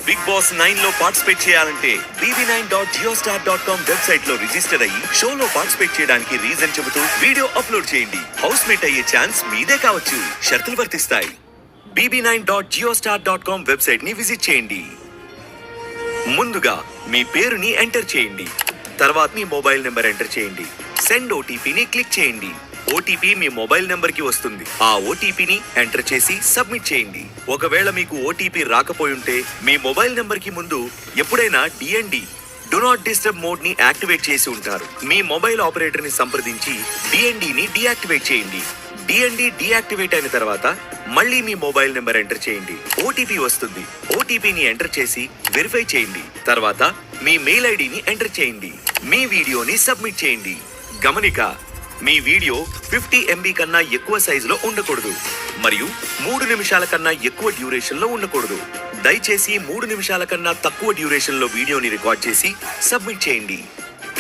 Big boss 9 లో participate చేయాలంటే bb9.geostar.com website లో రిజిస్టర్ అయ్యి షోలో పార్టిసిపేట్ చేయడానికి రీజన్ చెబుతూ వీడియో అప్లోడ్ చేయండి. హౌస్ మేట్ అయ్యే ఛాన్స్ మీదే కావచ్చు. షరతులు వర్తిస్తాయి. bb9.geostar.com వెబ్సైట్ ని విజిట్ చేయండి. ముందుగా మీ పేరుని ఎంటర్ చేయండి. తర్వాత మీ మొబైల్ నెంబర్ ఎంటర్ చేయండి. సెండ్ ఓటీపీని క్లిక్ చేయండి. ఓటీపీ మీ మొబైల్ నెంబర్ కి వస్తుంది. ఆ ఓటీపీని ఎంటర్ చేసి సబ్మిట్ చేయండి. ఒకవేళ మీకు ఓటీపీ రాకపోయి ఉంటే మీ మొబైల్ నెంబర్ కి ముందు ఎప్పుడైనా DND do not disturb mode ని యాక్టివేట్ చేసి ఉంటారు. మీ మొబైల్ ఆపరేటర్ ని సంప్రదించి డిఎన్డిని డియాక్టివేట్ చేయండి. డిఎన్డి డియాక్టివేట్ అయిన తర్వాత మళ్ళీ మీ మొబైల్ నెంబర్ ఎంటర్ చేయండి. ఓటీపీ వస్తుంది. ఓటీపీని ఎంటర్ చేసి వెరిఫై చేయండి. తర్వాత మీ మెయిల్ ఐడిని ఎంటర్ చేయండి. మీ వీడియోని సబ్మిట్ చేయండి. గమనిక, మీ వీడియో 50 MB కన్నా ఎక్కువ సైజులో ఉండకూడదు మరియు 3 నిమిషాల కన్నా ఎక్కువ డ్యూరేషన్ లో ఉండకూడదు. దయచేసి 3 నిమిషాల కన్నా తక్కువ డ్యూరేషన్ లో వీడియోని రికార్డ్ చేసి సబ్మిట్ చేయండి.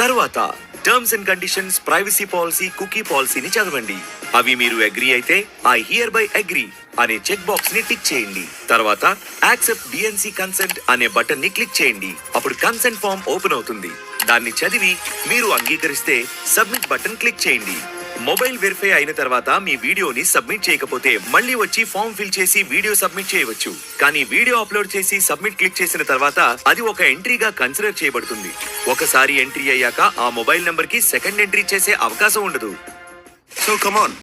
తర్వాత terms and conditions, privacy policy, cookie పాలసీని చదవండి. అవి మీరు అగ్రీ అయితే ఐ హియర్ బై అగ్రీ అనే చెక్ బాక్స్ ని టిక్ చేయండి. తర్వాత యాక్సెప్ట్ బిఎన్సి కన్సెంట్ అనే బటన్ ని క్లిక్ చేయండి. అప్పుడు కన్సెంట్ ఫామ్ ఓపెన్ అవుతుంది. దాన్ని చదివి మీరు అంగీకరిస్తే సబ్మిట్ బటన్ క్లిక్ చేయండి. మొబైల్ వెరిఫై అయిన తర్వాత మీ వీడియోని సబ్మిట్ చేయకపోతే మళ్ళీ వచ్చి ఫామ్ ఫిల్ చేసి వీడియో సబ్మిట్ చేయవచ్చు. కానీ వీడియో అప్లోడ్ చేసి సబ్మిట్ క్లిక్ చేసిన తర్వాత అది ఒక ఎంట్రీగా కన్సిడర్ చేయబడుతుంది. ఒకసారి ఎంట్రీ అయ్యాక ఆ మొబైల్ నంబర్ కి సెకండ్ ఎంట్రీ చేసే అవకాశం ఉండదు. So come on.